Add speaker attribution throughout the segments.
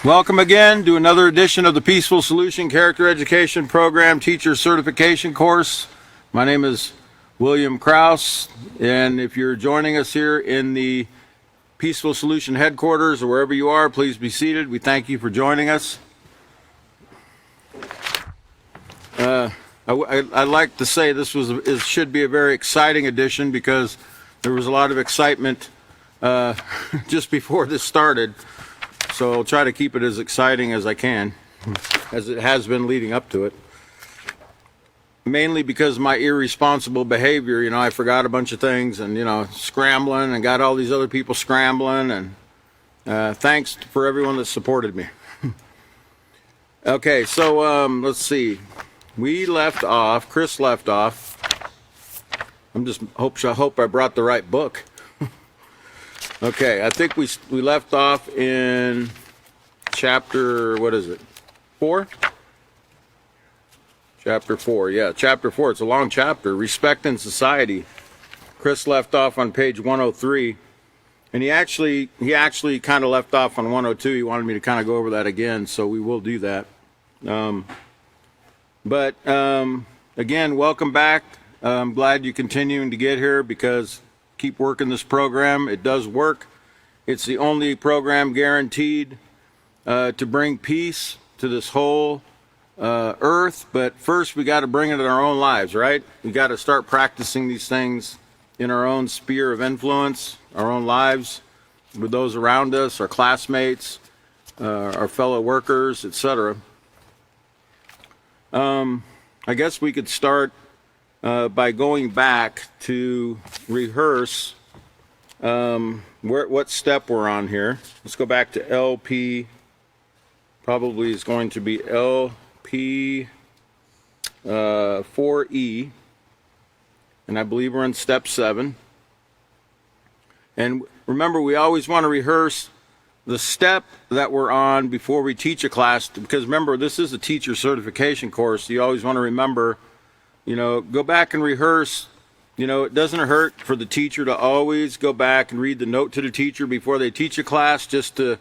Speaker 1: Welcome again to another edition of the Peaceful Solution Character Education Program Teacher Certification Course. My name is William Krause, and if you're joining us here in the Peaceful Solution headquarters or wherever you are, please be seated. We thank you for joining us. I'd like to say this should be a very exciting edition because there was a lot of excitement just before this started. So I'll try to keep it as exciting as I can, as it has been leading up to it. Mainly because of my irresponsible behavior, I forgot a bunch of things and, scrambling and got all these other people scrambling, and thanks for everyone that supported me. Okay, so let's see. Chris left off. I hope I brought the right book. Okay, I think we left off in chapter, 4? Chapter 4, yeah, chapter 4. It's a long chapter, Respect in Society. Chris left off on page 103, and he actually kind of left off on 102. He wanted me to kind of go over that again, so we will do that. Again, welcome back. I'm glad you're continuing to get here because keep working this program. It does work. It's the only program guaranteed to bring peace to this whole earth. But first, we got to bring it in our own lives, right? We got to start practicing these things in our own sphere of influence, our own lives, with those around us, our classmates, our fellow workers, etc. I guess we could start by going back to rehearse what step we're on here. Let's go back to LP. Probably is going to be LP 4E, and I believe we're in step 7. And remember, we always want to rehearse the step that we're on before we teach a class, because remember, this is a teacher certification course. You always want to remember, go back and rehearse. It doesn't hurt for the teacher to always go back and read the note to the teacher before they teach a class, just to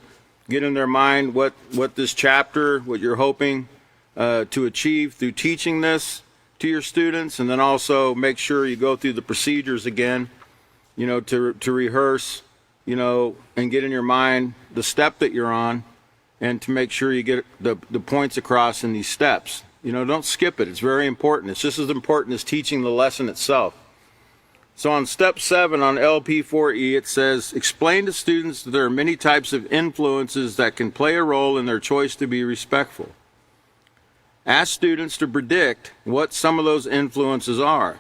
Speaker 1: get in their mind what this chapter, what you're hoping to achieve through teaching this to your students, and then also make sure you go through the procedures again, to rehearse, and get in your mind the step that you're on, and to make sure you get the points across in these steps. Don't skip it. It's very important. It's just as important as teaching the lesson itself. So on step 7 on LP4E, it says, explain to students that there are many types of influences that can play a role in their choice to be respectful. Ask students to predict what some of those influences are.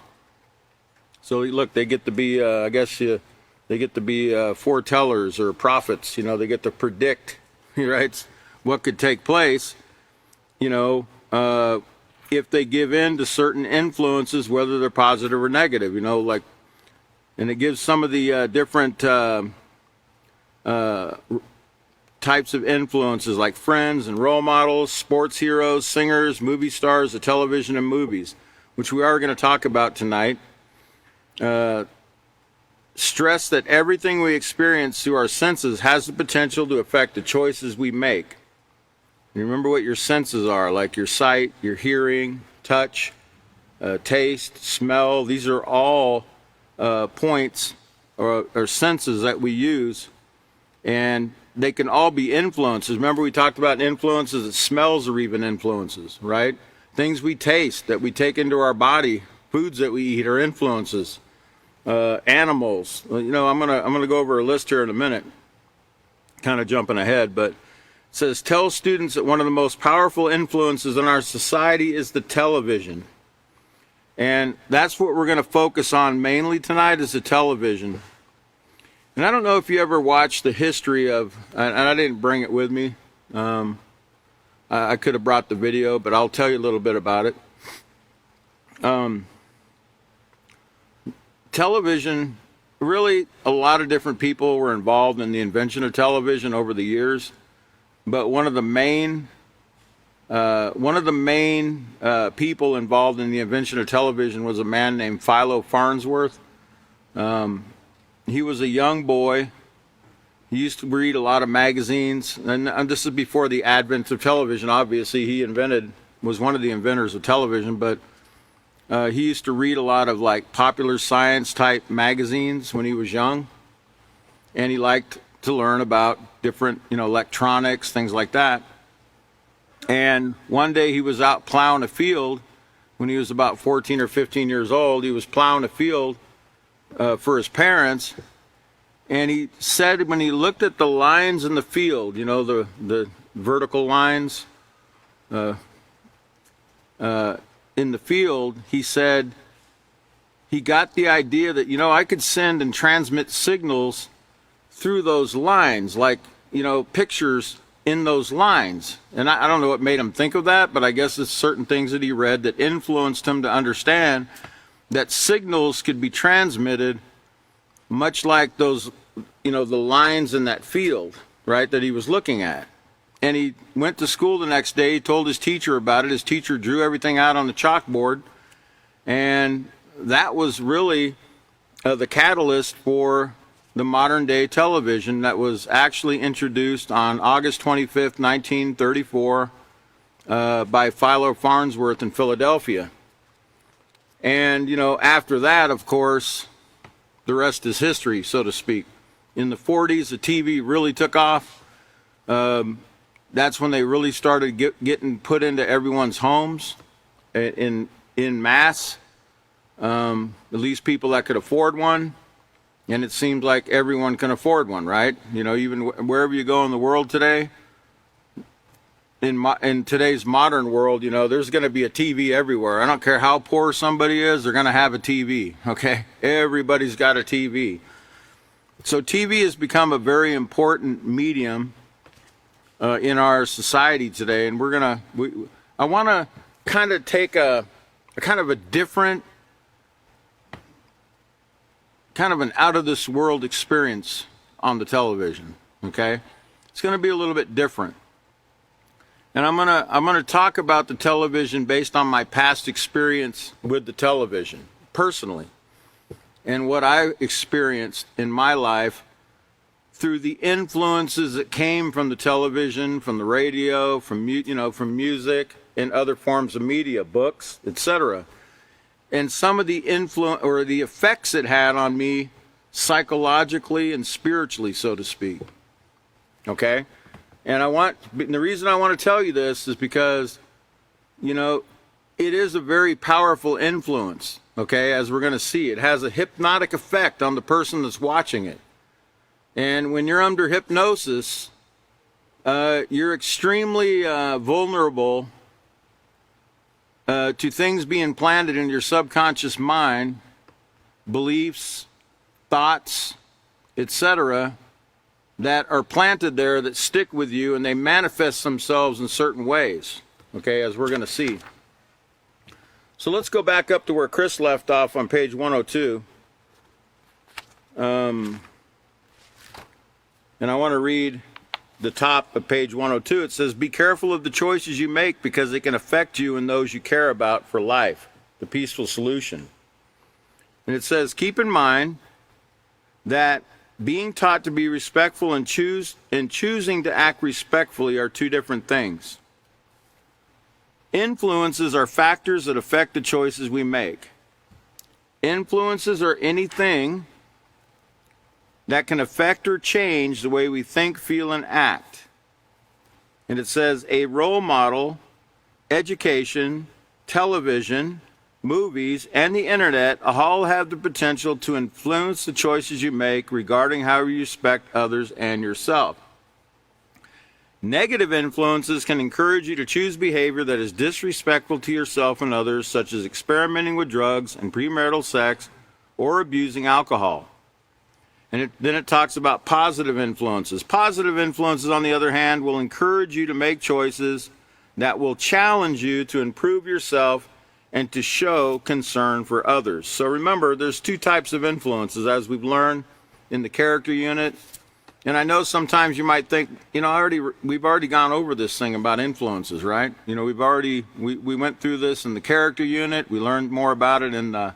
Speaker 1: So look, they get to be, they get to be foretellers or prophets. They get to predict, right, what could take place, if they give in to certain influences, whether they're positive or negative, and it gives some of the different types of influences, like friends and role models, sports heroes, singers, movie stars, the television and movies, which we are going to talk about tonight. Stress that everything we experience through our senses has the potential to affect the choices we make. And remember what your senses are, like your sight, your hearing, touch, taste, smell. These are all points or senses that we use, and they can all be influences. Remember, we talked about influences, that smells are even influences, right? Things we taste, that we take into our body, foods that we eat are influences. Animals. I'm gonna go over a list here in a minute, kind of jumping ahead, but it says, tell students that one of the most powerful influences in our society is the television. And that's what we're going to focus on mainly tonight, is the television. And I don't know if you ever watched the history of, and I didn't bring it with me. I could have brought the video, but I'll tell you a little bit about it. Television, really a lot of different people were involved in the invention of television over the years. But one of the main people involved in the invention of television was a man named Philo Farnsworth. He was a young boy He used to read a lot of magazines, and this is before the advent of television. Obviously, he was one of the inventors of television, but he used to read a lot of like popular science type magazines when he was young, and he liked to learn about different, electronics, things like that. And one day he was out plowing a field when he was about 14 or 15 years old. He was plowing a field for his parents, and he said when he looked at the lines in the field, the vertical lines in the field, he said he got the idea that, I could send and transmit signals through those lines, like, pictures in those lines. And I don't know what made him think of that, but I guess it's certain things that he read that influenced him to understand that signals could be transmitted much like those, the lines in that field, right, that he was looking at. And he went to school the next day. He told his teacher about it. His teacher drew everything out on the chalkboard. And that was really the catalyst for the modern day television that was actually introduced on August 25th, 1934 by Philo Farnsworth in Philadelphia. And, after that, of course, the rest is history, so to speak. In the 40s, the TV really took off. That's when they really started getting put into everyone's homes in mass, at least people that could afford one. And it seems like everyone can afford one, right? Even wherever you go in the world today, in today's modern world, there's going to be a TV everywhere. I don't care how poor somebody is, they're going to have a TV, okay? Everybody's got a TV. So TV has become a very important medium in our society today, and I want to kind of take a kind of a different, kind of an out-of-this-world experience on the television, okay? It's going to be a little bit different. And I'm gonna talk about the television based on my past experience with the television, personally, and what I experienced in my life through the influences that came from the television, from the radio, from music, and other forms of media, books, etc. And some of the influence or the effects it had on me psychologically and spiritually, so to speak. Okay? And the reason I want to tell you this is because, it is a very powerful influence, okay, as we're going to see. It has a hypnotic effect on the person that's watching it. And when you're under hypnosis, you're extremely vulnerable to things being planted in your subconscious mind, beliefs, thoughts, etc., that are planted there that stick with you, and they manifest themselves in certain ways, okay, as we're going to see. So let's go back up to where Chris left off on page 102. And I want to read the top of page 102. It says, "Be careful of the choices you make because they can affect you and those you care about for life. The peaceful solution." And it says, "Keep in mind that being taught to be respectful and choosing to act respectfully are two different things. Influences are factors that affect the choices we make. Influences are anything that can affect or change the way we think, feel, and act." And it says, "A role model, education, television, movies, and the internet all have the potential to influence the choices you make regarding how you respect others and yourself. Negative influences can encourage you to choose behavior that is disrespectful to yourself and others, such as experimenting with drugs and premarital sex or abusing alcohol." And then it talks about positive influences. Positive influences, on the other hand, will encourage you to make choices that will challenge you to improve yourself and to show concern for others. So remember, there's two types of influences, as we've learned in the character unit. And I know sometimes you might think, we've already gone over this thing about influences, right? We went through this in the character unit. We learned more about it in the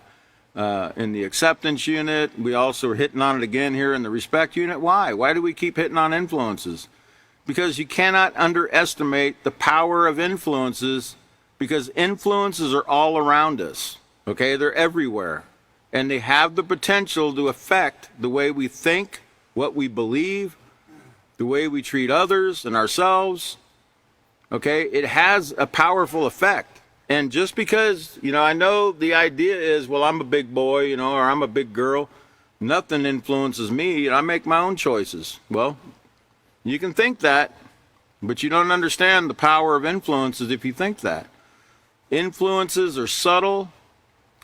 Speaker 1: in the acceptance unit. We also are hitting on it again here in the respect unit. Why? Why do we keep hitting on influences? Because you cannot underestimate the power of influences, because influences are all around us. Okay, they're everywhere. And they have the potential to affect the way we think, what we believe, the way we treat others and ourselves. Okay, it has a powerful effect. And just because, I know the idea is, well, I'm a big boy, or I'm a big girl, nothing influences me, and I make my own choices. Well, you can think that, but you don't understand the power of influences if you think that. Influences are subtle,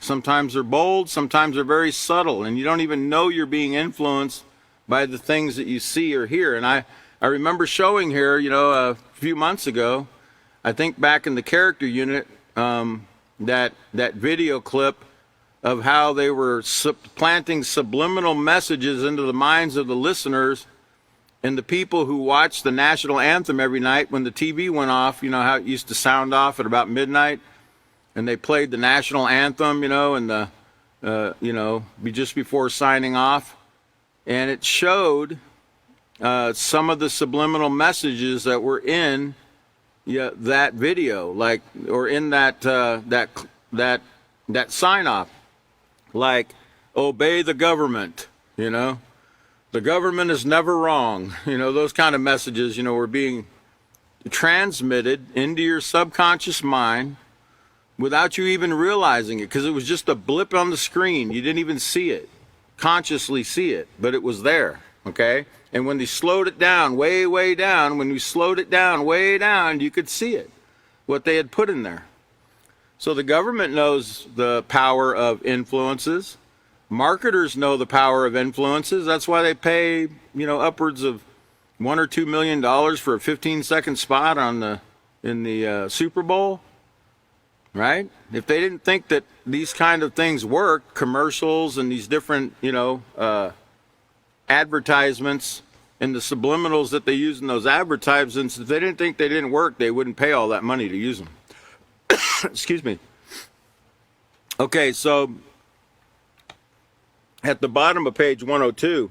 Speaker 1: sometimes they're bold, sometimes they're very subtle, and you don't even know you're being influenced by the things that you see or hear. And I remember showing here, a few months ago, I think back in the character unit, that video clip of how they were planting subliminal messages into the minds of the listeners and the people who watched the national anthem every night when the TV went off. You know how it used to sound off at about midnight, and they played the national anthem, and just before signing off, and it showed some of the subliminal messages that were in that video, or in that sign off, like obey the government, the government is never wrong, those kind of messages, were being transmitted into your subconscious mind without you even realizing it, because it was just a blip on the screen. You didn't even see it, consciously see it, but it was there. Okay? And when they slowed it down, way down, when we slowed it down, way down, you could see it, what they had put in there. So the government knows the power of influences. Marketers know the power of influences. That's why they pay, upwards of $1 or $2 million for a 15-second spot in the Super Bowl, right? If they didn't think that these kind of things work, commercials and these different, advertisements and the subliminals that they use in those advertisements, if they didn't think they didn't work, they wouldn't pay all that money to use them. Excuse me. Okay, so at the bottom of page 102,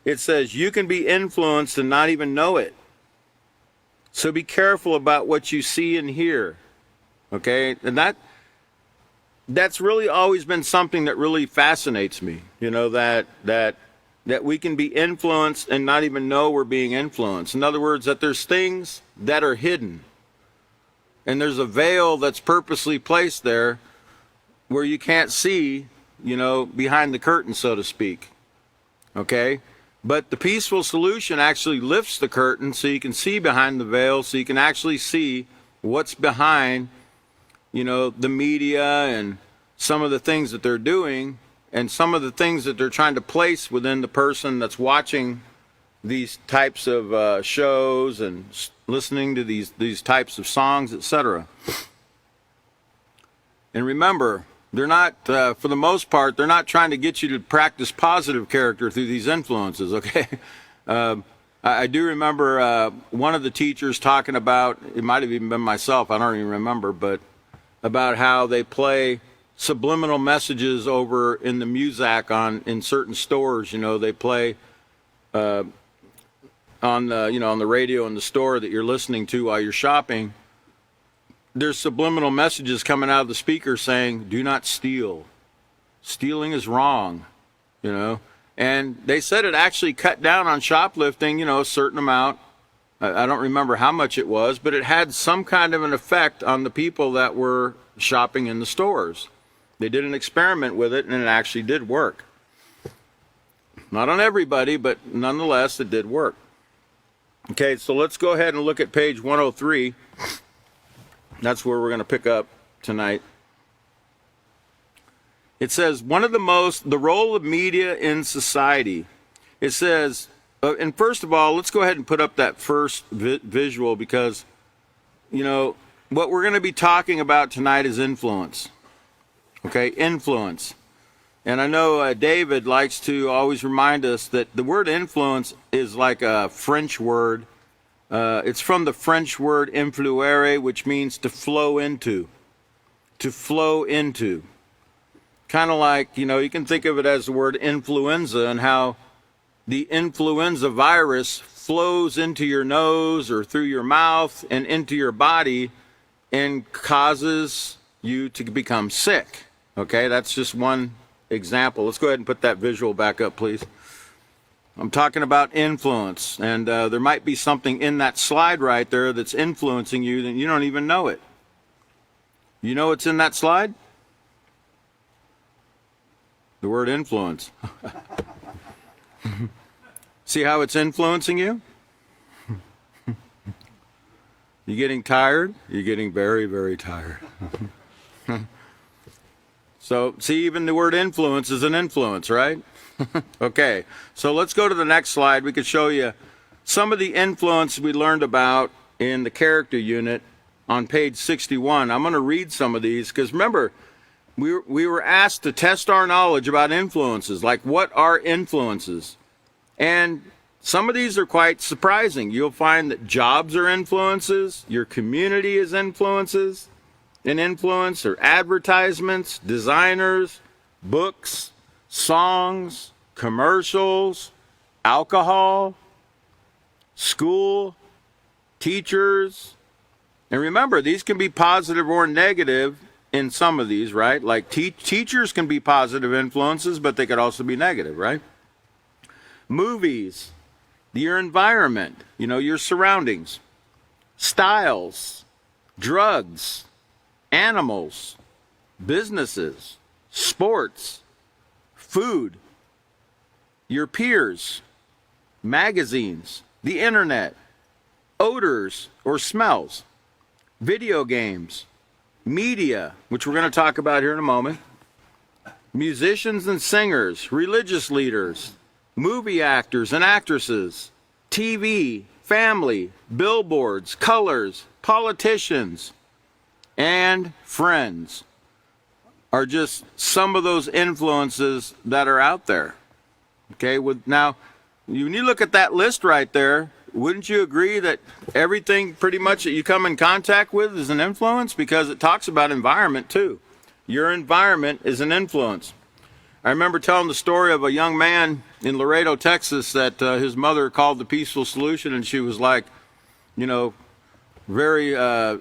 Speaker 1: it says you can be influenced and not even know it. So be careful about what you see and hear. Okay, and that's really always been something that really fascinates me. That we can be influenced and not even know we're being influenced. In other words, that there's things that are hidden. And there's a veil that's purposely placed there where you can't see, behind the curtain, so to speak. Okay? But the peaceful solution actually lifts the curtain so you can see behind the veil, so you can actually see what's behind, the media and some of the things that they're doing, and some of the things that they're trying to place within the person that's watching these types of shows and listening to these types of songs, etc. And remember, they're not, for the most part, they're not trying to get you to practice positive character through these influences, okay? I do remember one of the teachers talking about, it might have even been myself, I don't even remember, but about how they play subliminal messages over in the Muzak in certain stores. They play on the radio in the store that you're listening to while you're shopping. There's subliminal messages coming out of the speaker saying, do not steal. Stealing is wrong, And they said it actually cut down on shoplifting, a certain amount. I don't remember how much it was, but it had some kind of an effect on the people that were shopping in the stores. They did an experiment with it, and it actually did work. Not on everybody, but nonetheless, it did work. Okay, so let's go ahead and look at page 103. That's where we're going to pick up tonight. It says, the role of media in society. It says, and first of all, let's go ahead and put up that first visual, because, what we're going to be talking about tonight is influence. Okay, influence. And I know David likes to always remind us that the word influence is like a French word. It's from the French word influere, which means to flow into. To flow into. kind of like, you can think of it as the word influenza, and how the influenza virus flows into your nose or through your mouth and into your body and causes you to become sick. Okay, that's just one example. Let's go ahead and put that visual back up, please. I'm talking about influence, and there might be something in that slide right there that's influencing you that you don't even know it. You know what's in that slide? The word influence. See how it's influencing you? You getting tired? You're getting very, very tired. So, see, even the word influence is an influence, right? Okay, so let's go to the next slide. We could show you some of the influence we learned about in the character unit on page 61. I'm going to read some of these because remember, we were asked to test our knowledge about influences, like what are influences? And some of these are quite surprising. You'll find that jobs are influences, your community is influences, an influence, or advertisements, designers, books, songs, commercials, alcohol, school, teachers. And remember, these can be positive or negative in some of these, right? Like teachers can be positive influences, but they could also be negative, right? Movies, your environment, your surroundings, styles, drugs, animals, businesses, sports, food, your peers, magazines, the internet, odors or smells, video games, media, which we're going to talk about here in a moment, musicians and singers, religious leaders, movie actors and actresses, TV, family, billboards, colors, politicians, and friends are just some of those influences that are out there. Okay, now, when you look at that list right there, wouldn't you agree that everything pretty much that you come in contact with is an influence? Because it talks about environment too. Your environment is an influence. I remember telling the story of a young man in Laredo, Texas, that his mother called the Peaceful Solution, and she was like, very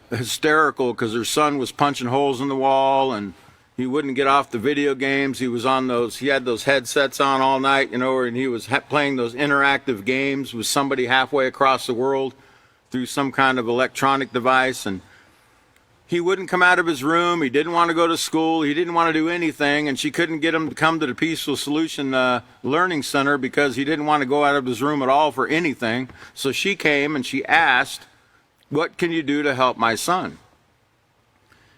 Speaker 1: hysterical because her son was punching holes in the wall and he wouldn't get off the video games. He had those headsets on all night, and he was playing those interactive games with somebody halfway across the world through some kind of electronic device. And he wouldn't come out of his room. He didn't want to go to school. He didn't want to do anything. And she couldn't get him to come to the Peaceful Solution Learning Center because he didn't want to go out of his room at all for anything. So she came and she asked, "What can you do to help my son?"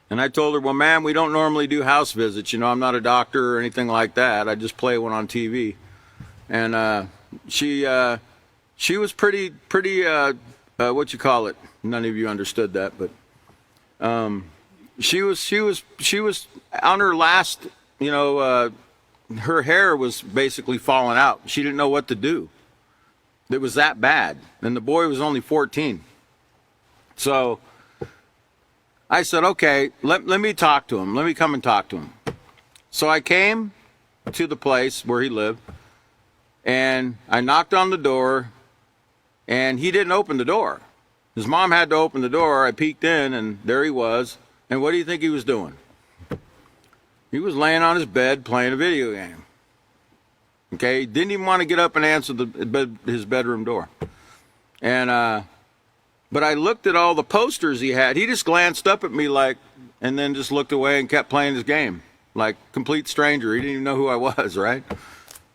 Speaker 1: And I told her, "Well, ma'am, we don't normally do house visits. I'm not a doctor or anything like that. I just play one on TV." And she was pretty what you call it? None of you understood that, but she was on her last, her hair was basically falling out. She didn't know what to do. It was that bad, and the boy was only 14. So I said, "Okay, let me talk to him. Let me come and talk to him." So I came to the place where he lived, and I knocked on the door, and he didn't open the door. His mom had to open the door. I peeked in, and there he was. And what do you think he was doing? He was laying on his bed playing a video game. Okay, didn't even want to get up and answer his bedroom door. And but I looked at all the posters he had. He just glanced up at me and then just looked away and kept playing his game. Like complete stranger. He didn't even know who I was, right?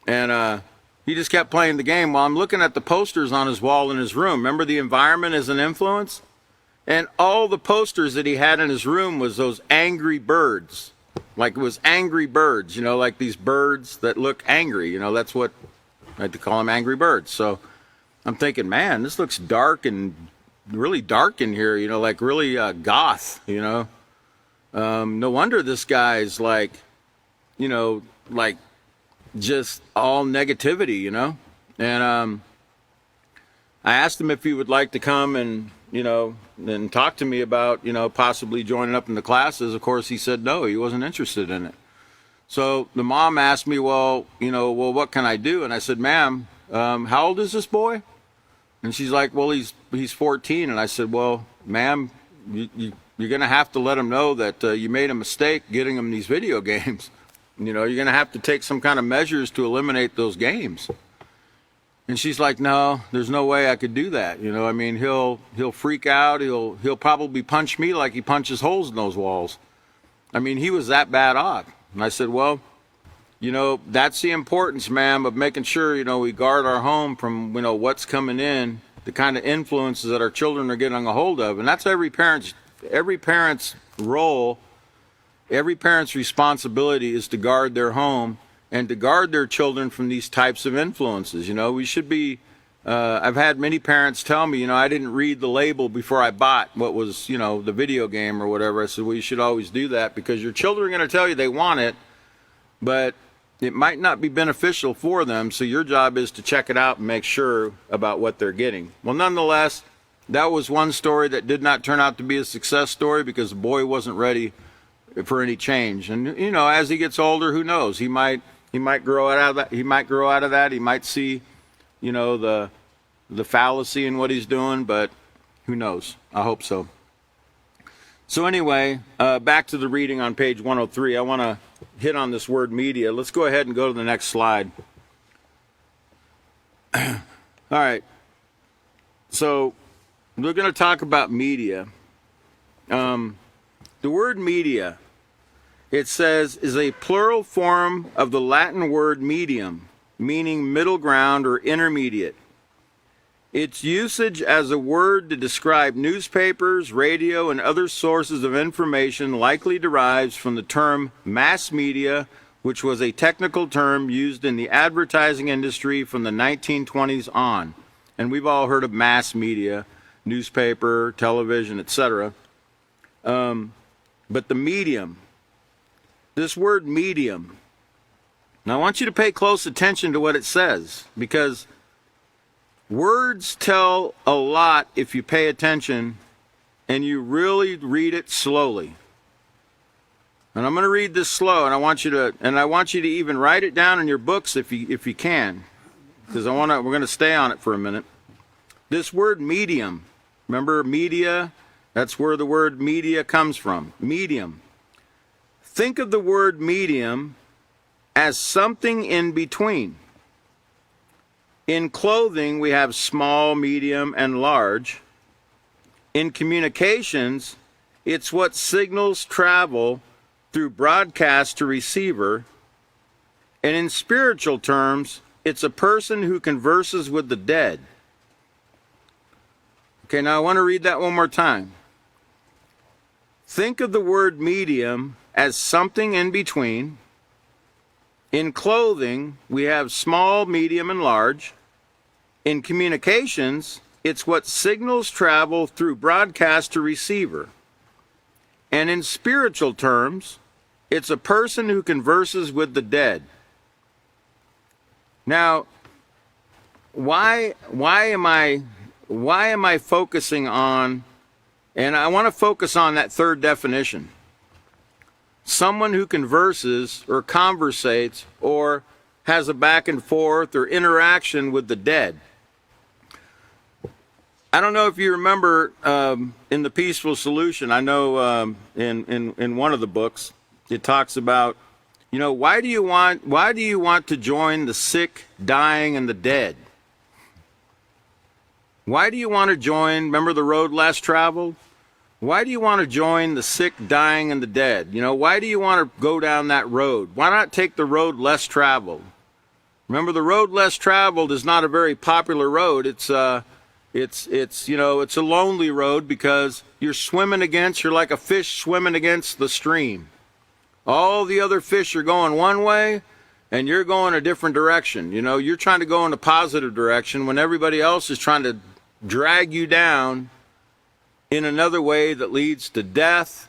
Speaker 1: And he just kept playing the game while I'm looking at the posters on his wall in his room. Remember, the environment is an influence? And all the posters that he had in his room was those angry birds. Like it was angry birds, like these birds that look angry. That's what I like to call them, angry birds. So I'm thinking, man, this looks dark and really dark in here, like really goth, no wonder this guy's like just all negativity, and I asked him if he would like to come and and talk to me about possibly joining up in the classes. Of course he said no, he wasn't interested in it. So the mom asked me, well, what can I do? And I said, ma'am, how old is this boy? And she's like, well, he's 14. And I said, well, ma'am, you're going to have to let him know that you made a mistake getting him these video games. You're going to have to take some kind of measures to eliminate those games. And she's like, no, there's no way I could do that. I mean, he'll freak out. He'll probably punch me like he punches holes in those walls. I mean, he was that bad off. And I said, well, that's the importance, ma'am, of making sure, we guard our home from, what's coming in, the kind of influences that our children are getting a hold of. And that's every parent's role, every parent's responsibility is to guard their home and to guard their children from these types of influences. We should be, I've had many parents tell me, I didn't read the label before I bought what was, the video game or whatever. I said, well, you should always do that because your children are going to tell you they want it, but it might not be beneficial for them, so your job is to check it out and make sure about what they're getting. Well, nonetheless, that was one story that did not turn out to be a success story because the boy wasn't ready for any change. And as he gets older, who knows? He might grow out of that. He might grow out of that. He might see, the fallacy in what he's doing, but who knows? I hope so. So anyway, back to the reading on page 103. I want to hit on this word media. Let's go ahead and go to the next slide. All right. So we're going to talk about media. The word media, it says, is a plural form of the Latin word medium, meaning middle ground or intermediate. Its usage as a word to describe newspapers, radio, and other sources of information likely derives from the term mass media, which was a technical term used in the advertising industry from the 1920s on. And we've all heard of mass media, newspaper, television, etc. But the medium, this word medium, now I want you to pay close attention to what it says, because words tell a lot if you pay attention and you really read it slowly. And I'm going to read this slow, and I want you to even write it down in your books if you can, because we're going to stay on it for a minute. This word medium, remember media? That's where the word media comes from. Medium. Think of the word medium as something in between. In clothing, we have small, medium, and large. In communications, it's what signals travel through broadcast to receiver. And in spiritual terms, it's a person who converses with the dead. Okay, now I want to read that one more time. Think of the word medium as something in between. In clothing, we have small, medium, and large. In communications, it's what signals travel through broadcast to receiver. And in spiritual terms, it's a person who converses with the dead. Now, why am I focusing on, and I want to focus on that third definition. Someone who converses or conversates or has a back and forth or interaction with the dead. I don't know if you remember in The Peaceful Solution, I know in one of the books, it talks about, why do you want to join the sick, dying, and the dead? Why do you want to join, remember the road less traveled? Why do you want to join the sick, dying, and the dead? Why do you want to go down that road? Why not take the road less traveled? Remember, the road less traveled is not a very popular road. It's a lonely road because you're like a fish swimming against the stream. All the other fish are going one way, and you're going a different direction. You're trying to go in a positive direction when everybody else is trying to drag you down in another way that leads to death,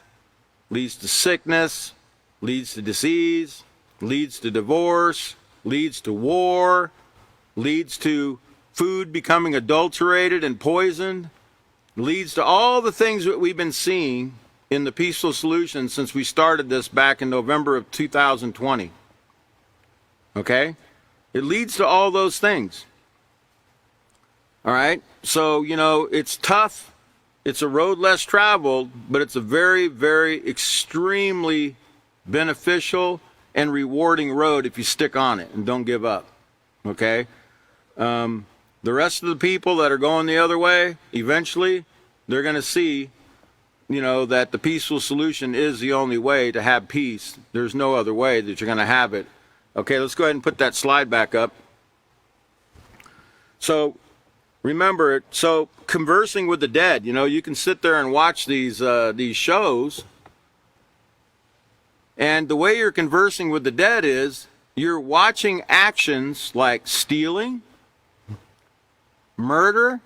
Speaker 1: leads to sickness, leads to disease, leads to divorce, leads to war, leads to food becoming adulterated and poisoned, leads to all the things that we've been seeing in the peaceful solution since we started this back in November of 2020. Okay? It leads to all those things. All right? So, it's tough. It's a road less traveled, but it's a very, very extremely beneficial and rewarding road if you stick on it and don't give up. Okay? The rest of the people that are going the other way, eventually, they're going to see, that the peaceful solution is the only way to have peace. There's no other way that you're going to have it. Okay, let's go ahead and put that slide back up. So, remember it. So, conversing with the dead, you can sit there and watch these shows, and the way you're conversing with the dead is you're watching actions like stealing, murder,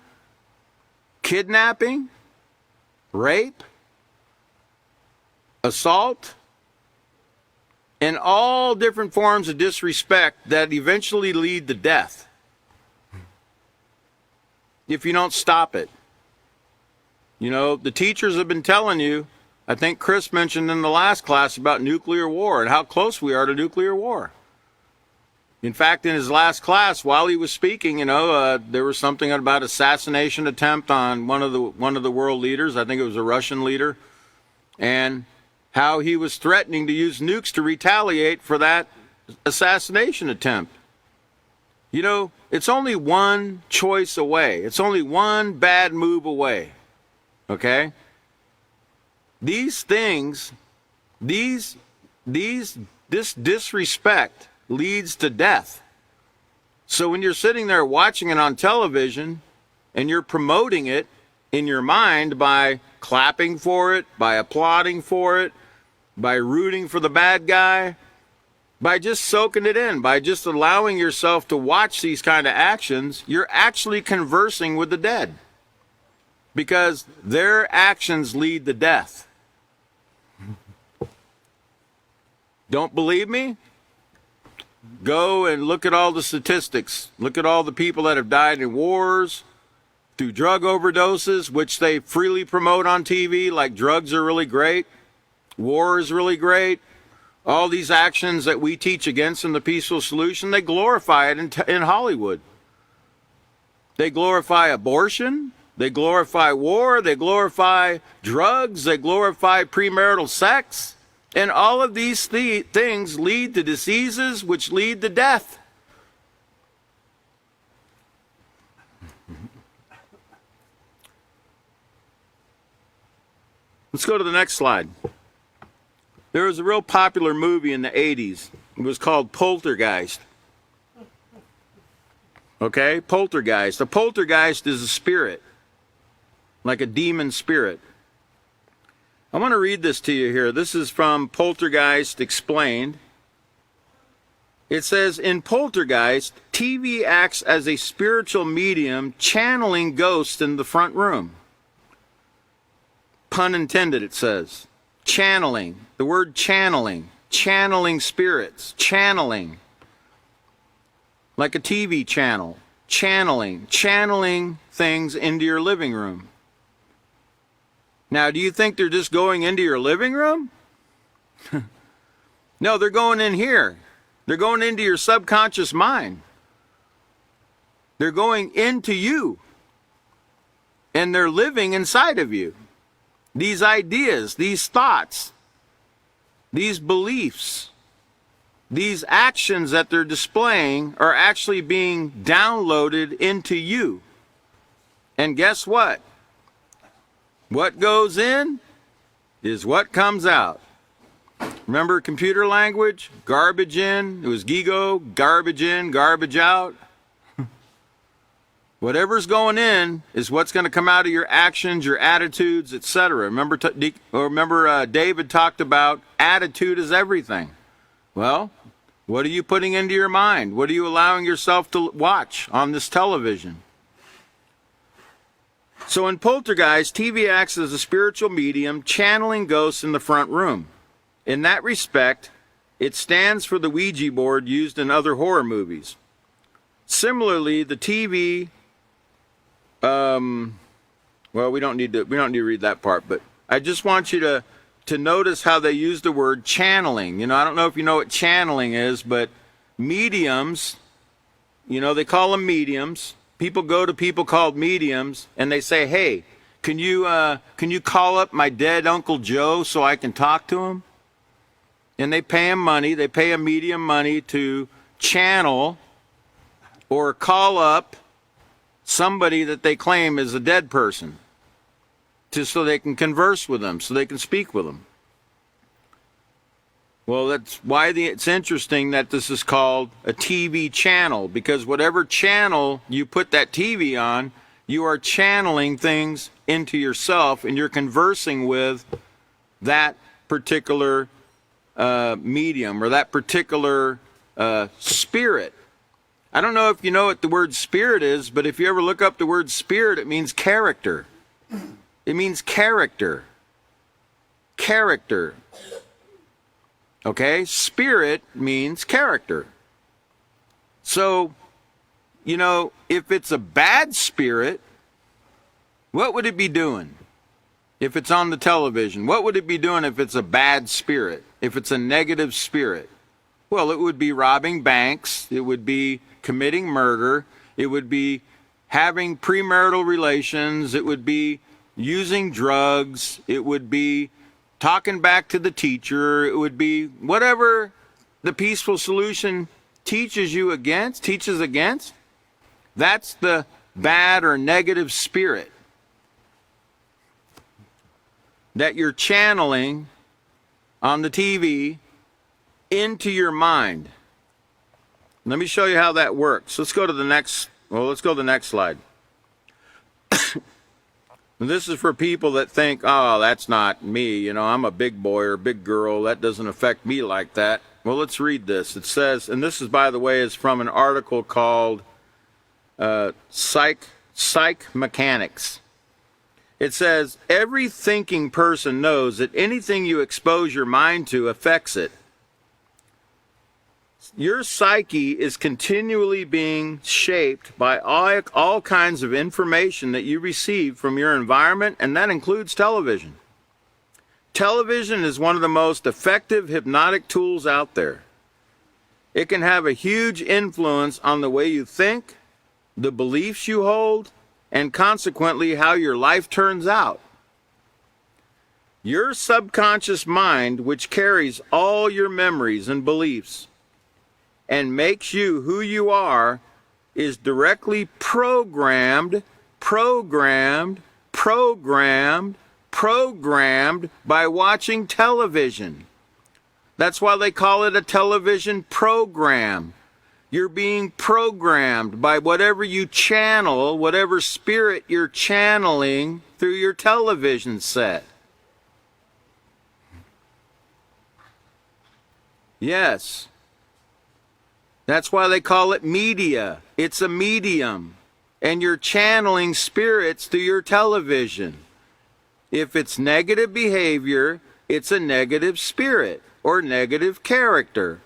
Speaker 1: kidnapping, rape, assault, and all different forms of disrespect that eventually lead to death if you don't stop it. The teachers have been telling you, I think Chris mentioned in the last class about nuclear war and how close we are to nuclear war. In fact, in his last class, while he was speaking, there was something about assassination attempt on one of the world leaders. I think it was a Russian leader, and how he was threatening to use nukes to retaliate for that assassination attempt. It's only one choice away. It's only one bad move away. Okay? These things, this disrespect leads to death. So when you're sitting there watching it on television and you're promoting it in your mind by clapping for it, by applauding for it, by rooting for the bad guy, by just soaking it in, by just allowing yourself to watch these kind of actions, you're actually conversing with the dead. Because their actions lead to death. Don't believe me? Go and look at all the statistics. Look at all the people that have died in wars, through drug overdoses, which they freely promote on TV, like drugs are really great, war is really great. All these actions that we teach against in the peaceful solution, they glorify it in Hollywood. They glorify abortion, they glorify war, they glorify drugs, they glorify premarital sex. And all of these things lead to diseases which lead to death. Let's go to the next slide. There was a real popular movie in the 80s. It was called Poltergeist. Okay? Poltergeist. A poltergeist is a spirit, like a demon spirit. I want to read this to you here. This is from Poltergeist Explained. It says, in Poltergeist, TV acts as a spiritual medium channeling ghosts in the front room. Pun intended, it says. Channeling. The word channeling. Channeling spirits. Channeling. Like a TV channel. Channeling. Channeling things into your living room. Now, do you think they're just going into your living room? No, they're going in here. They're going into your subconscious mind. They're going into you. And they're living inside of you. These ideas, these thoughts, these beliefs, these actions that they're displaying are actually being downloaded into you. And guess what? What goes in is what comes out. Remember computer language? Garbage in. It was GIGO, garbage in, garbage out. Whatever's going in is what's going to come out of your actions, your attitudes, etc. Remember David talked about attitude is everything. Well, what are you putting into your mind? What are you allowing yourself to watch on this television? So in Poltergeist, TV acts as a spiritual medium channeling ghosts in the front room. In that respect, it stands for the Ouija board used in other horror movies. Similarly, the TV, well, we don't need to read that part, but I just want you to to notice how they use the word channeling. I don't know if you know what channeling is, but mediums, they call them mediums. People go to people called mediums and they say, hey, can you call up my dead Uncle Joe so I can talk to him? And they pay him money. They pay a medium money to channel or call up somebody that they claim is a dead person so they can converse with them, so they can speak with them. Well, that's why it's interesting that this is called a TV channel, because whatever channel you put that TV on, you are channeling things into yourself, and you're conversing with that particular medium or that particular spirit. I don't know if you know what the word spirit is, but if you ever look up the word spirit, it means character. It means character. Character. Okay? Spirit means character. So, if it's a bad spirit, what would it be doing? If it's on the television, what would it be doing if it's a bad spirit? If it's a negative spirit? Well, it would be robbing banks. It would be committing murder. It would be having premarital relations. It would be using drugs. It would be talking back to the teacher. It would be whatever the peaceful solution teaches against. That's the bad or negative spirit that you're channeling on the TV into your mind. Let me show you how that works. Let's go to the next slide. This is for people that think, oh, that's not me. I'm a big boy or big girl. That doesn't affect me like that. Well, let's read this. It says, and this is, by the way, is from an article called Psych Mechanics. It says, every thinking person knows that anything you expose your mind to affects it. Your psyche is continually being shaped by all kinds of information that you receive from your environment, and that includes television. Television is one of the most effective hypnotic tools out there. It can have a huge influence on the way you think, the beliefs you hold, and consequently how your life turns out. Your subconscious mind, which carries all your memories and beliefs and makes you who you are, is directly programmed by watching television. That's why they call it a television program. You're being programmed by whatever you channel, whatever spirit you're channeling through your television set. Yes. That's why they call it media. It's a medium. And you're channeling spirits through your television. If it's negative behavior, it's a negative spirit or negative character.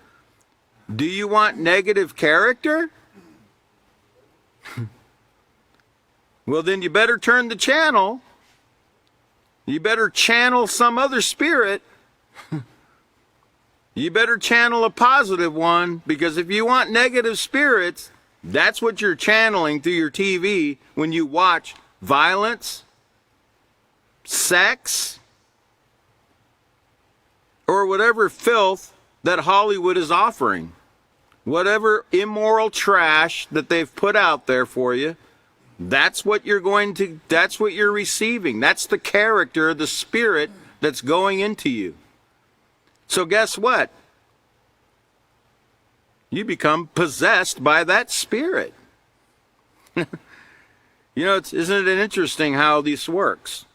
Speaker 1: Do you want negative character? Well, then you better turn the channel. You better channel some other spirit. You better channel a positive one, because if you want negative spirits, that's what you're channeling through your TV when you watch violence, sex, or whatever filth that Hollywood is offering. Whatever immoral trash that they've put out there for you, that's what you're receiving. That's the character, the spirit that's going into you. So guess what? You become possessed by that spirit. Isn't it interesting how this works?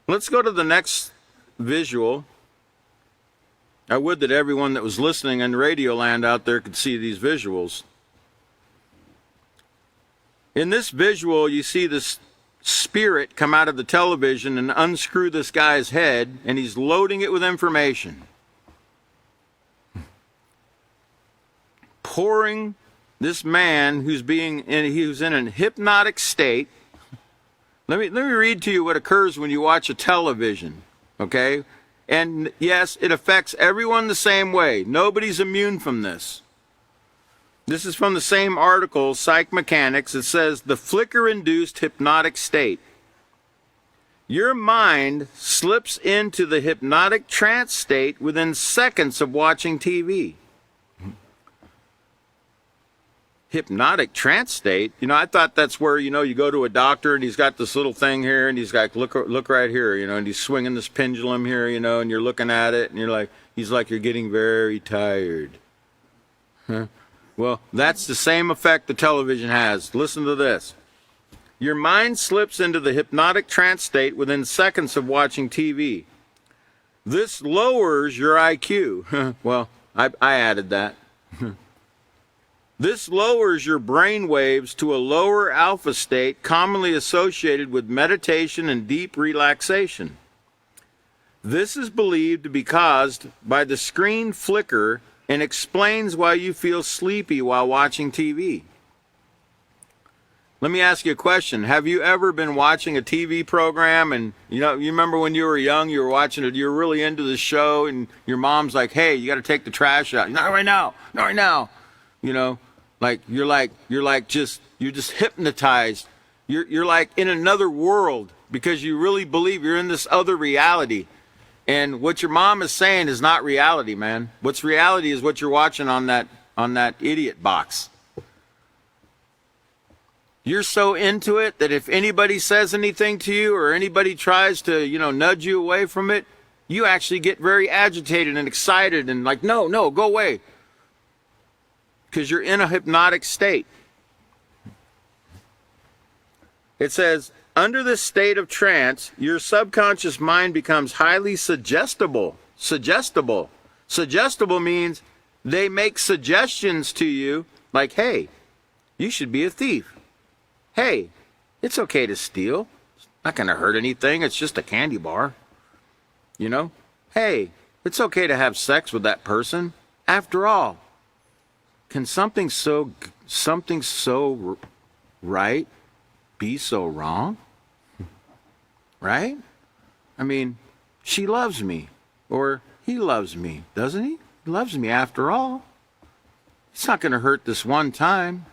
Speaker 1: Let's go to the next visual. I would that everyone that was listening in Radio Land out there could see these visuals. In this visual, you see this spirit come out of the television and unscrew this guy's head, and he's loading it with information. Pouring this man who's in a hypnotic state. Let me read to you what occurs when you watch a television. Okay? And yes, it affects everyone the same way. Nobody's immune from this. This is from the same article, Psych Mechanics. It says, the flicker-induced hypnotic state. Your mind slips into the hypnotic trance state within seconds of watching TV. Hypnotic trance state? I thought that's where, you go to a doctor and he's got this little thing here and he's got, look right here, and he's swinging this pendulum here, and you're looking at it and he's like, you're getting very tired. Huh? Well, that's the same effect the television has. Listen to this. Your mind slips into the hypnotic trance state within seconds of watching TV. This lowers your IQ. Well, I added that. This lowers your brain waves to a lower alpha state commonly associated with meditation and deep relaxation. This is believed to be caused by the screen flicker and explains why you feel sleepy while watching TV. Let me ask you a question. Have you ever been watching a TV program and, you remember when you were young, you were watching it, you were really into the show and your mom's like, hey, you got to take the trash out. Not right now. Not right now. You're just hypnotized. You're like in another world because you really believe you're in this other reality. And what your mom is saying is not reality, man. What's reality is what you're watching on that idiot box. You're so into it that if anybody says anything to you or anybody tries to, nudge you away from it, you actually get very agitated and excited and like, no, go away. Because you're in a hypnotic state. It says, under this state of trance, your subconscious mind becomes highly suggestible. Suggestible means they make suggestions to you like, hey, you should be a thief. Hey, it's okay to steal. It's not going to hurt anything. It's just a candy bar. Hey, it's okay to have sex with that person. After all, can something so right be so wrong? Right? I mean, she loves me, or he loves me, doesn't he? He loves me after all. It's not going to hurt this one time.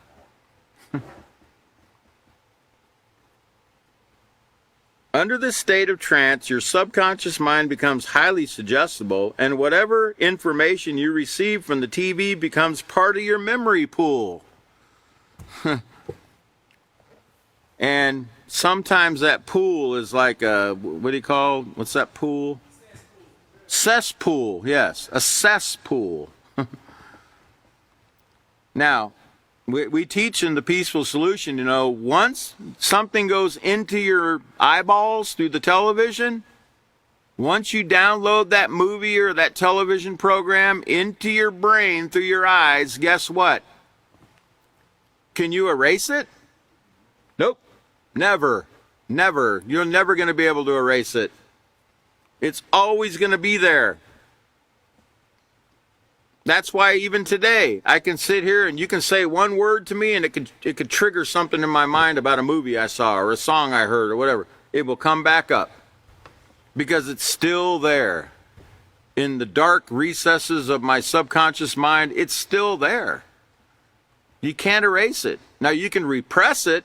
Speaker 1: Under this state of trance, your subconscious mind becomes highly suggestible, and whatever information you receive from the TV becomes part of your memory pool. And sometimes that pool is like what's that pool? Cesspool, yes, a cesspool. Now, we teach in the Peaceful Solution, once something goes into your eyeballs through the television, once you download that movie or that television program into your brain through your eyes, guess what? Can you erase it? Nope. Never. You're never going to be able to erase it. It's always going to be there. That's why even today, I can sit here and you can say one word to me and it could trigger something in my mind about a movie I saw or a song I heard or whatever. It will come back up because it's still there. In the dark recesses of my subconscious mind, it's still there. You can't erase it. Now, you can repress it.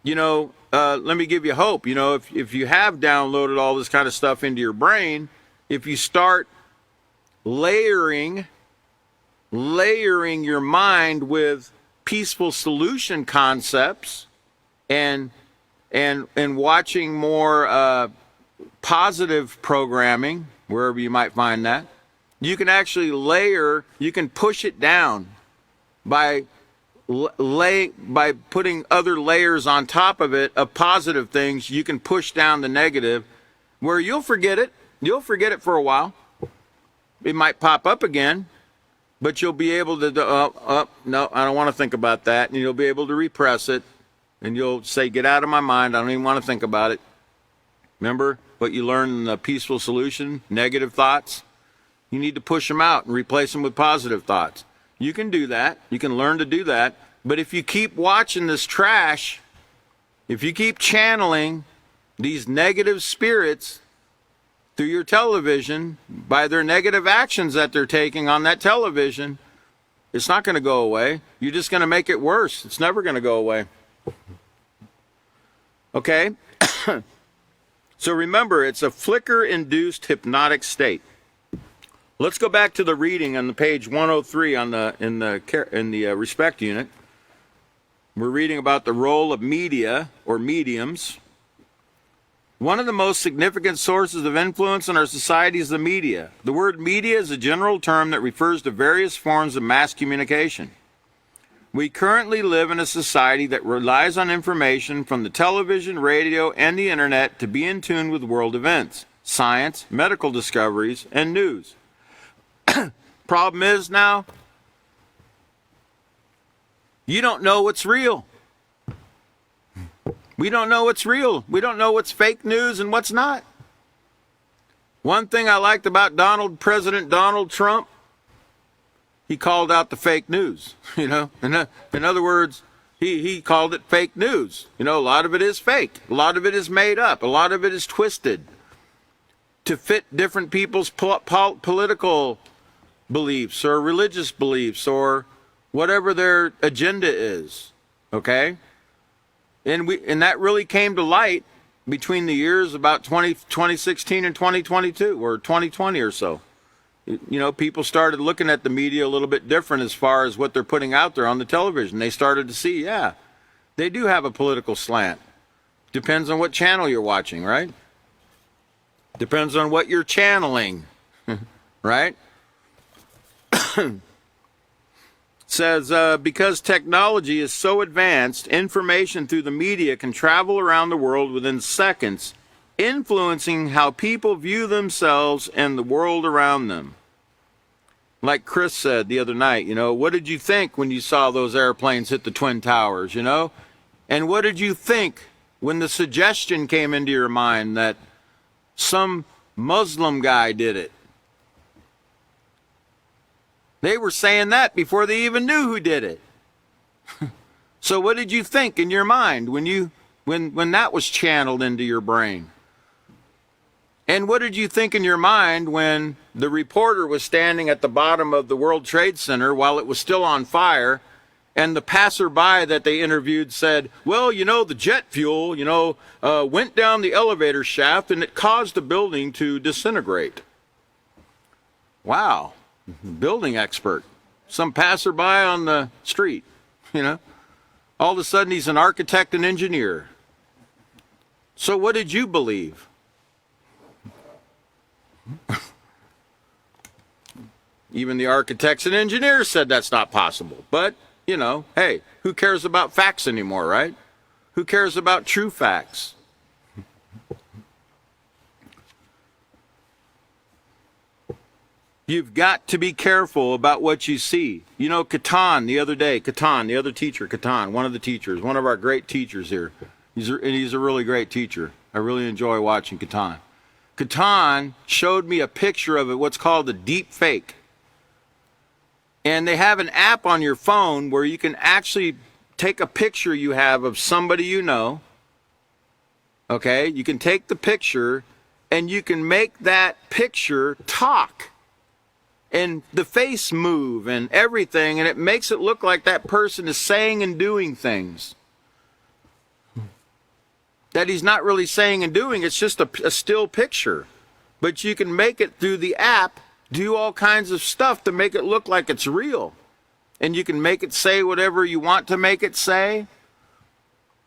Speaker 1: Let me give you hope. If you have downloaded all this kind of stuff into your brain, if you start layering your mind with peaceful solution concepts and watching more positive programming wherever you might find that, you can actually you can push it down by putting other layers on top of it of positive things. You can push down the negative where you'll forget it for a while. It might pop up again, but you'll be able to, no, I don't want to think about that. And you'll be able to repress it. And you'll say, get out of my mind. I don't even want to think about it. Remember what you learned in the Peaceful Solution? Negative thoughts? You need to push them out and replace them with positive thoughts. You can do that. You can learn to do that. But if you keep watching this trash, if you keep channeling these negative spirits, through your television by their negative actions that they're taking on that television, it's not going to go away. You're just going to make it worse. It's never going to go away. Okay? So remember, it's a flicker-induced hypnotic state. Let's go back to the reading on the page 103 in the respect unit. We're reading about the role of media or mediums. One of the most significant sources of influence in our society is the media. The word media is a general term that refers to various forms of mass communication. We currently live in a society that relies on information from the television, radio, and the internet to be in tune with world events, science, medical discoveries, and news. Problem is now, you don't know what's real. We don't know what's real. We don't know what's fake news and what's not. One thing I liked about President Donald Trump, he called out the fake news. In other words, he called it fake news. A lot of it is fake. A lot of it is made up. A lot of it is twisted to fit different people's political beliefs or religious beliefs or whatever their agenda is. Okay? And that really came to light between the years about 2016 and 2022 or 2020 or so. People started looking at the media a little bit different as far as what they're putting out there on the television. They started to see, yeah, they do have a political slant. Depends on what channel you're watching, right? Depends on what you're channeling, right? Says, because technology is so advanced, information through the media can travel around the world within seconds, influencing how people view themselves and the world around them. Like Chris said the other night, what did you think when you saw those airplanes hit the Twin Towers, And what did you think when the suggestion came into your mind that some Muslim guy did it? They were saying that before they even knew who did it. So what did you think in your mind when that was channeled into your brain? And what did you think in your mind when the reporter was standing at the bottom of the World Trade Center while it was still on fire, and the passerby that they interviewed said, well, the jet fuel, went down the elevator shaft and it caused the building to disintegrate. Wow. Building expert, some passerby on the street, all of a sudden he's an architect and engineer. So what did you believe? Even the architects and engineers said that's not possible. But, hey, who cares about facts anymore, right? Who cares about true facts? You've got to be careful about what you see. Catan the other day, the other teacher, one of the teachers, one of our great teachers here. He's a really great teacher. I really enjoy watching Catan. Catan showed me a picture of what's called a deep fake. And they have an app on your phone where you can actually take a picture you have of somebody you know. Okay? You can take the picture and you can make that picture talk. And the face move and everything, and it makes it look like that person is saying and doing things that he's not really saying and doing. It's just a still picture. But you can make it through the app, do all kinds of stuff to make it look like it's real. And you can make it say whatever you want to make it say.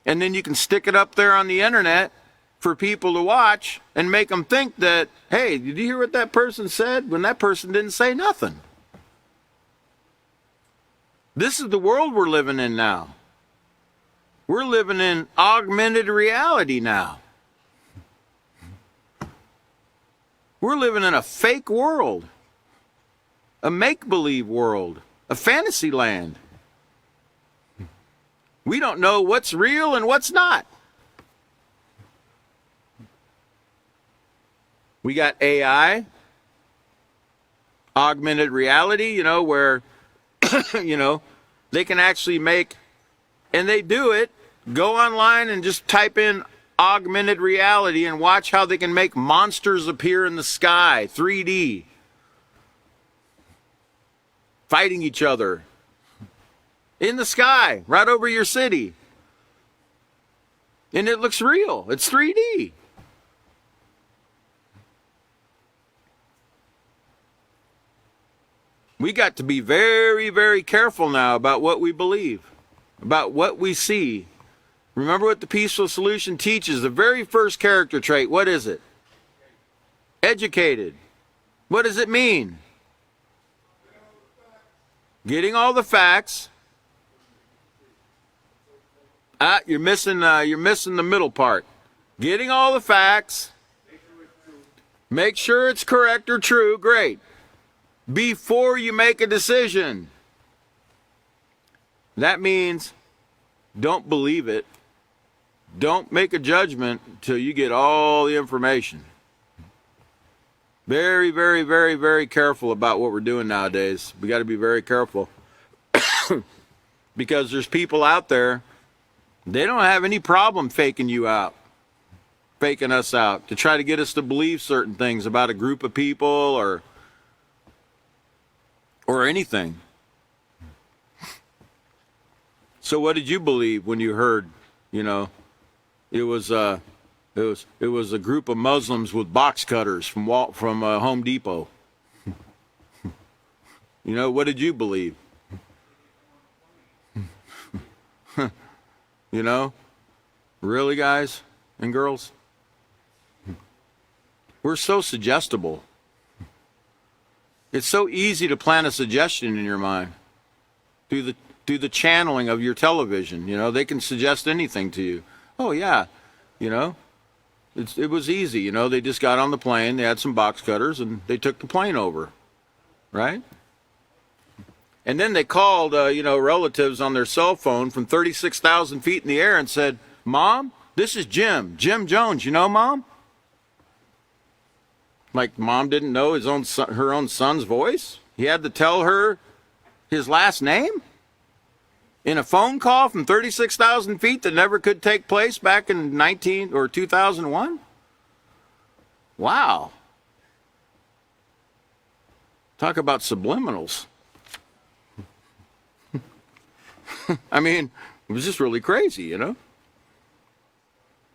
Speaker 1: And then you can stick it up there on the internet for people to watch and make them think that, hey, did you hear what that person said when that person didn't say nothing? This is the world we're living in now. We're living in augmented reality now. We're living in a fake world, a make-believe world, a fantasy land. We don't know what's real and what's not. We got AI, augmented reality, where, they can actually make, and they do it, go online and just type in augmented reality and watch how they can make monsters appear in the sky, 3D, fighting each other in the sky, right over your city. And it looks real. It's 3D. We got to be very, very careful now about what we believe, about what we see. Remember what the Peaceful Solution teaches. The very first character trait, what is it? Educated. What does it mean? Getting all the facts. You're missing the middle part. Getting all the facts. Make sure it's correct or true. Great. Before you make a decision. That means don't believe it. Don't make a judgment until you get all the information. Very, very, very, very careful about what we're doing nowadays. We got to be very careful. Because there's people out there, they don't have any problem faking you out, faking us out, to try to get us to believe certain things about a group of people or anything. So what did you believe when you heard, it was a group of Muslims with box cutters from Home Depot? What did you believe? Really, guys and girls? We're so suggestible. It's so easy to plant a suggestion in your mind through the channeling of your television. They can suggest anything to you. Oh yeah, it was easy. They just got on the plane, they had some box cutters, and they took the plane over, right? And then they called, relatives on their cell phone from 36,000 feet in the air and said, "Mom, this is Jim Jones. Mom?" Like Mom didn't know her own son's voice. He had to tell her his last name in a phone call from 36,000 feet that never could take place back in 2001. Wow. Talk about subliminals. I mean, it was just really crazy,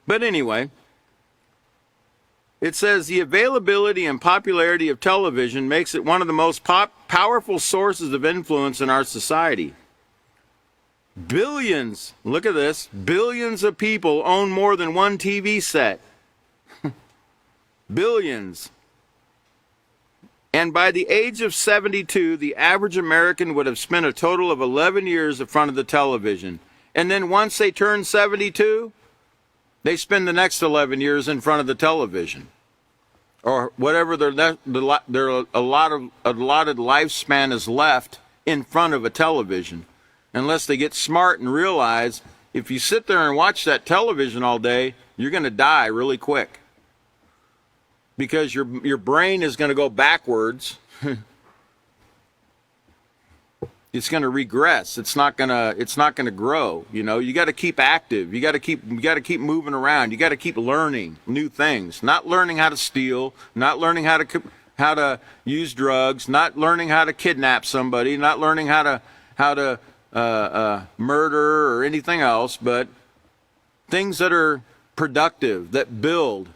Speaker 1: But anyway, it says the availability and popularity of television makes it one of the most powerful sources of influence in our society. Billions, look at this, billions of people own more than one TV set. Billions. And by the age of 72, the average American would have spent a total of 11 years in front of the television. And then once they turn 72, they spend the next 11 years in front of the television. Or whatever their allotted lifespan is left in front of a television. Unless they get smart and realize if you sit there and watch that television all day, you're going to die really quick. Because your brain is going to go backwards. It's going to regress. It's not going to grow. You got to keep active. You got to keep moving around. You got to keep learning new things. Not learning how to steal. Not learning how to use drugs. Not learning how to kidnap somebody. Not learning how to murder or anything else. But things that are productive, that build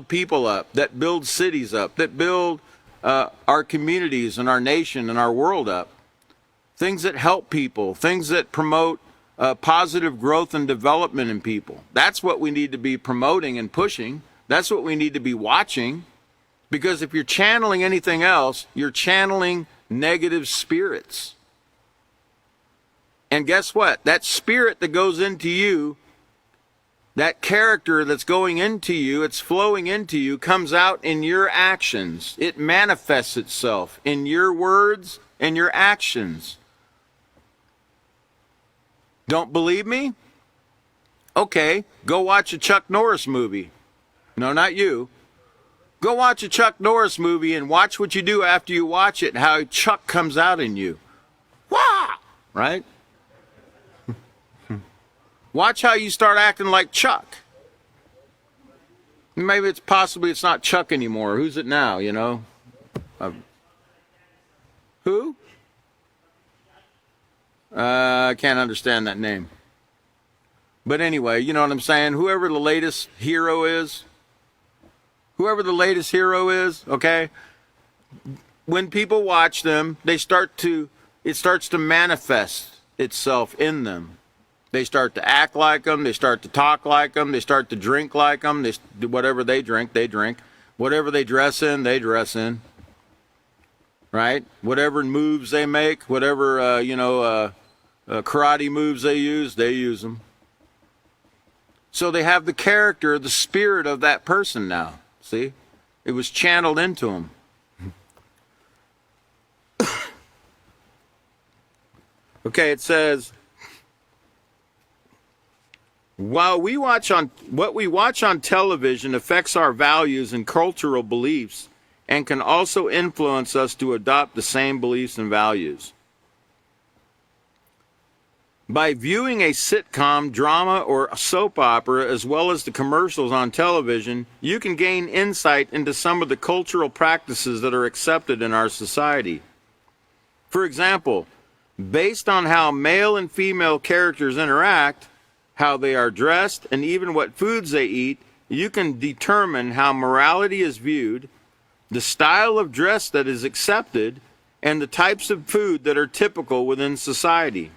Speaker 1: people up, that build cities up, that build our communities and our nation and our world up. Things that help people, things that promote positive growth and development in people. That's what we need to be promoting and pushing. That's what we need to be watching. Because if you're channeling anything else, you're channeling negative spirits. And guess what? That spirit that goes into you, that character that's going into you, it's flowing into you, comes out in your actions. It manifests itself in your words and your actions. Don't believe me? Okay, go watch a Chuck Norris movie. No, not you. Go watch a Chuck Norris movie and watch what you do after you watch it and how Chuck comes out in you. Wah! Right? Watch how you start acting like Chuck. Maybe it's possibly it's not Chuck anymore. Who's it now, you know? Who? I can't understand that name. But anyway, you know what I'm saying? Whoever the latest hero is, okay? When people watch them, it starts to manifest itself in them. They start to act like them. They start to talk like them. They start to drink like them. Whatever they drink, they drink. Whatever they dress in, they dress in. Right? Whatever moves they make, whatever, karate moves they use them. So they have the character, the spirit of that person now. See? It was channeled into them. Okay, it says, what we watch on television affects our values and cultural beliefs and can also influence us to adopt the same beliefs and values. By viewing a sitcom, drama, or a soap opera, as well as the commercials on television, you can gain insight into some of the cultural practices that are accepted in our society. For example, based on how male and female characters interact, how they are dressed, and even what foods they eat, you can determine how morality is viewed, the style of dress that is accepted, and the types of food that are typical within society.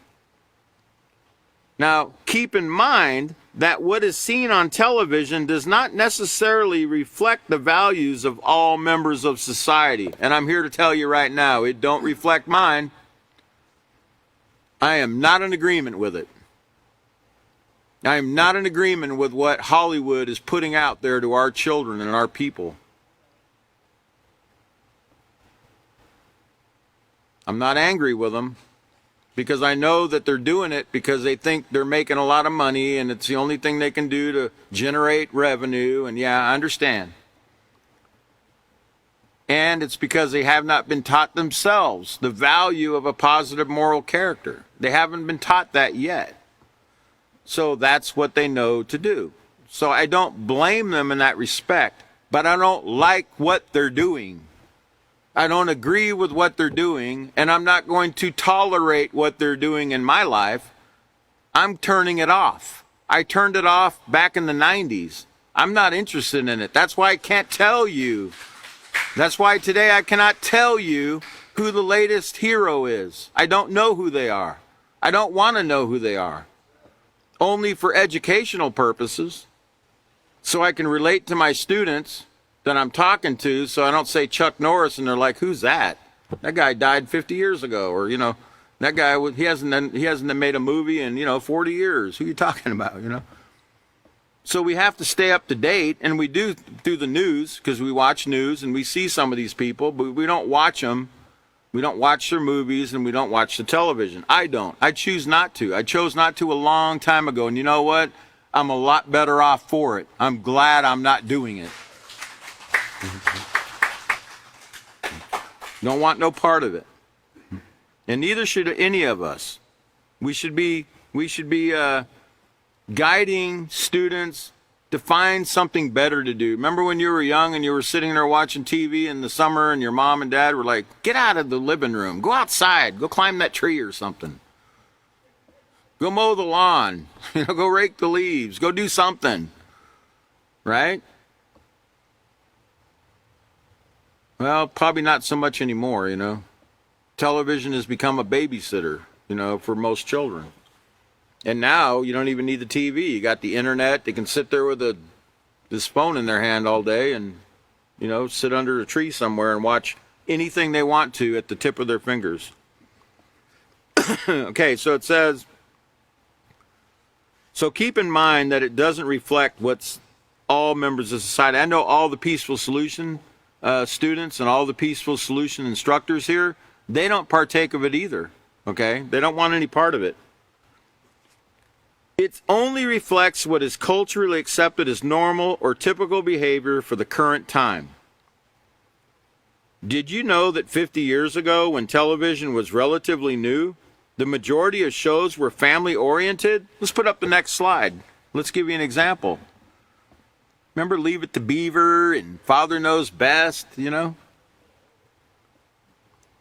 Speaker 1: Now, keep in mind that what is seen on television does not necessarily reflect the values of all members of society. And I'm here to tell you right now, it don't reflect mine. I am not in agreement with it. I am not in agreement with what Hollywood is putting out there to our children and our people. I'm not angry with them because I know that they're doing it because they think they're making a lot of money and it's the only thing they can do to generate revenue. And yeah, I understand. And it's because they have not been taught themselves the value of a positive moral character. They haven't been taught that yet. So that's what they know to do. So I don't blame them in that respect, but I don't like what they're doing. I don't agree with what they're doing, and I'm not going to tolerate what they're doing in my life. I'm turning it off. I turned it off back in the 90s. I'm not interested in it. That's why I can't tell you. That's why today I cannot tell you who the latest hero is. I don't know who they are. I don't want to know who they are. Only for educational purposes, so I can relate to my students that I'm talking to, so I don't say Chuck Norris and they're like, who's that? That guy died 50 years ago, or that guy he hasn't made a movie in 40 years. Who are you talking about? So we have to stay up to date, and we do through the news because we watch news and we see some of these people, but we don't watch them. We don't watch their movies, and we don't watch the television. I don't. I choose not to. I chose not to a long time ago, and you know what? I'm a lot better off for it. I'm glad I'm not doing it. Don't want no part of it. And neither should any of us. We should be guiding students to find something better to do. Remember when you were young and you were sitting there watching TV in the summer and your mom and dad were like, get out of the living room, go outside, go climb that tree or something. Go mow the lawn, go rake the leaves, go do something, right? Well, probably not so much anymore, Television has become a babysitter, for most children. And now you don't even need the TV. You got the internet. They can sit there with this phone in their hand all day and, sit under a tree somewhere and watch anything they want to at the tip of their fingers. Okay, so it says, so keep in mind that it doesn't reflect what's all members of society. I know all the Peaceful Solution students and all the Peaceful Solution instructors here, they don't partake of it either, okay? They don't want any part of it. It only reflects what is culturally accepted as normal or typical behavior for the current time. Did you know that 50 years ago, when television was relatively new, the majority of shows were family-oriented? Let's put up the next slide. Let's give you an example. Remember Leave It to Beaver and Father Knows Best, you know?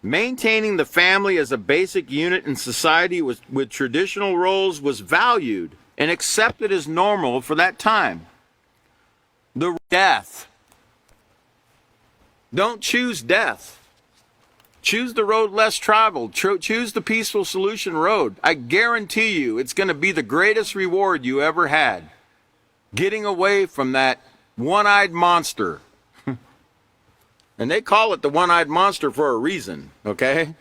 Speaker 1: Maintaining the family as a basic unit in society with traditional roles was valued and accepted as normal for that time. The death. Don't choose death. Choose the road less traveled. Choose the peaceful solution road. I guarantee you it's going to be the greatest reward you ever had. Getting away from that one-eyed monster. And they call it the one-eyed monster for a reason, okay?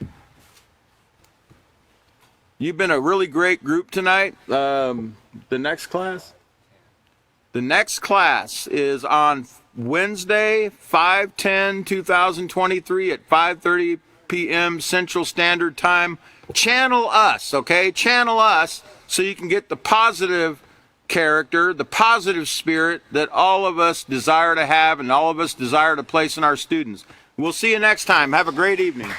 Speaker 1: You've been a really great group tonight. The next class? The next class is on Wednesday, 5/10/2023 at 5:30 p.m. Central Standard Time. Channel us, okay? Channel us so you can get the positive character, the positive spirit that all of us desire to have and all of us desire to place in our students. We'll see you next time. Have a great evening.